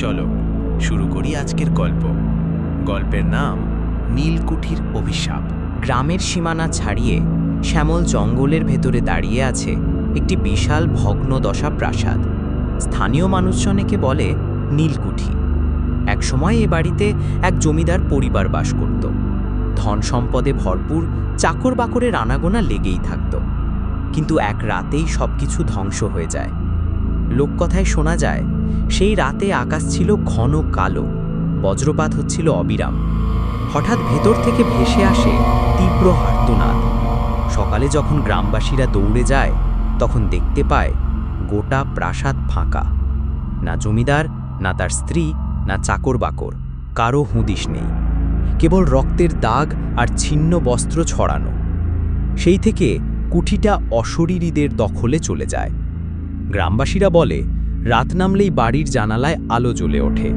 চলো শুরু করি আজকের গল্পের নাম নীলকুঠির অভিশাপ। গ্রামের সীমানা ছাড়িয়ে শ্যামল জঙ্গলের ভেতরে দাঁড়িয়ে আছে একটি বিশাল ভগ্নদশা প্রাসাদ। স্থানীয় মানুষজন একে বলে নীলকুঠি। একসময় এ বাড়িতে এক জমিদার পরিবার বাস করত। ধন সম্পদে ভরপুর, চাকর বাকরের আনাগোনা লেগেই থাকত। কিন্তু এক রাতেই সবকিছু ধ্বংস হয়ে যায়। লোককথায় শোনা যায়, সেই রাতে আকাশ ছিল ঘন কালো, বজ্রপাত হচ্ছিল অবিরাম। হঠাৎ ভেতর থেকে ভেসে আসে তীব্র আর্তনাদ। সকালে যখন গ্রামবাসীরা দৌড়ে যায়, তখন দেখতে পায় গোটা প্রাসাদ ফাঁকা। না জমিদার, না তার স্ত্রী, না চাকর বাকর, কারো হুঁদিস নেই। কেবল রক্তের দাগ আর ছিন্ন বস্ত্র ছড়ানো। সেই থেকে কুঠিটা অশরীরীদের দখলে চলে যায়। গ্রামবাসীরা বলে, রাত নামলেই বাড়ির জানালায় আলো জ্বলে ওঠে,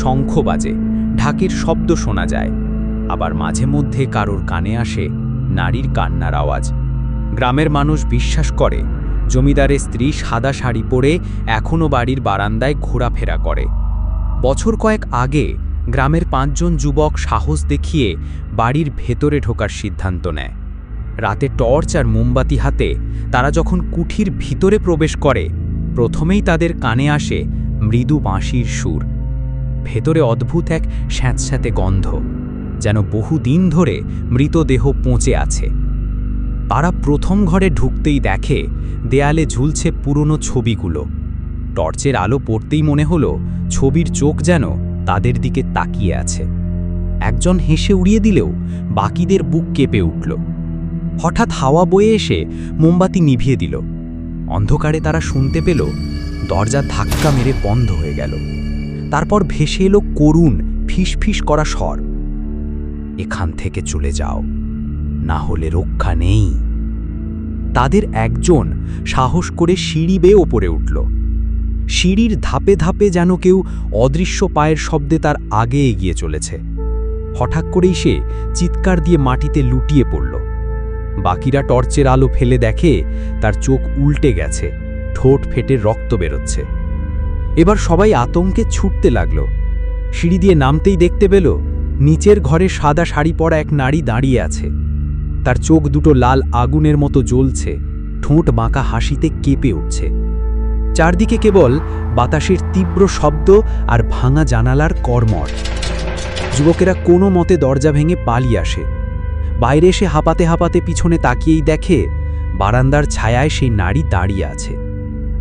শঙ্খ বাজে, ঢাকের শব্দ শোনা যায়। আবার মাঝে মধ্যে কারোর কানে আসে নারীর কান্নার আওয়াজ। গ্রামের মানুষ বিশ্বাস করে, জমিদারের স্ত্রী সাদা শাড়ি পরে এখনও বাড়ির বারান্দায় ঘোরাফেরা করে। বছর কয়েক আগে গ্রামের 5 জন যুবক সাহস দেখিয়ে বাড়ির ভেতরে ঢোকার সিদ্ধান্ত নেয়। রাতে টর্চ আর মোমবাতি হাতে তারা যখন কুঠির ভিতরে প্রবেশ করে, প্রথমেই তাদের কানে আসে মৃদু বাঁশির সুর। ভেতরে অদ্ভুত এক স্যাঁতস্যাঁতে গন্ধ, যেন বহুদিন ধরে মৃতদেহ পচে আছে। তারা প্রথম ঘরে ঢুকতেই দেখে দেয়ালে ঝুলছে পুরনো ছবিগুলো। টর্চের আলো পড়তেই মনে হলো ছবির চোখ যেন তাদের দিকে তাকিয়ে আছে। একজন হেসে উড়িয়ে দিলেও বাকিদের বুক কেঁপে উঠল। হঠাৎ হাওয়া বয়ে এসে মোমবাতি নিভিয়ে দিল। অন্ধকারে তারা শুনতে পেল দরজা ধাক্কা মেরে বন্ধ হয়ে গেল। তারপর ভেসে এলো করুণ ফিসফিস করা স্বর, এখান থেকে চলে যাও, না হলে রক্ষা নেই। তাদের একজন সাহস করে সিঁড়ি বেয়ে ওপরে উঠল। সিঁড়ির ধাপে ধাপে যেন কেউ অদৃশ্য পায়ের শব্দে তার আগে এগিয়ে চলেছে। হঠাৎ করেই সে চিৎকার দিয়ে মাটিতে লুটিয়ে পড়ল। বাকিরা টর্চের আলো ফেলে দেখে তার চোখ উল্টে গেছে, ঠোঁট ফেটে রক্ত বেরোচ্ছে। এবার সবাই আতঙ্কে ছুটতে লাগল। সিঁড়ি দিয়ে নামতেই দেখতে পেল নিচের ঘরে সাদা শাড়ি পরা এক নারী দাঁড়িয়ে আছে। তার চোখ দুটো লাল আগুনের মতো জ্বলছে, ঠোঁট বাঁকা হাসিতে কেঁপে উঠছে। চারদিকে কেবল বাতাসের তীব্র শব্দ আর ভাঙা জানালার কর্মর। যুবকেরা কোনো মতে দরজা ভেঙে পালিয়ে আসে। বাইরে এসে হাঁপাতে হাঁপাতে পিছনে তাকিয়েই দেখে বারান্দার ছায়ায় সেই নারী দাঁড়িয়ে আছে,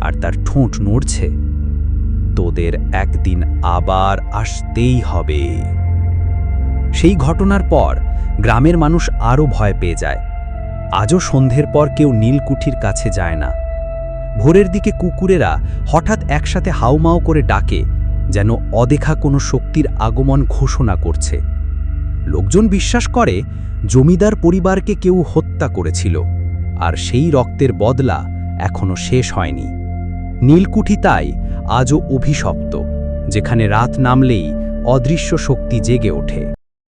আর তার ঠোঁট নড়ছে, তোদের একদিন আবার আসতেই হবে। সেই ঘটনার পর গ্রামের মানুষ আরও ভয় পেয়ে যায়। আজও সন্ধ্যের পর কেউ নীলকুঠির কাছে যায় না। ভোরের দিকে কুকুরেরা হঠাৎ একসাথে হাউমাউ করে ডাকে, যেন অদেখা কোনো শক্তির আগমন ঘোষণা করছে। লোকজন বিশ্বাস করে জমিদার পরিবারকে কেউ হত্যা করেছিল, আর সেই রক্তের বদলা এখনো শেষ হয়নি। নীলকুঠি তাই আজও অভিশপ্ত, যেখানে রাত নামলেই অদৃশ্য শক্তি জেগে ওঠে।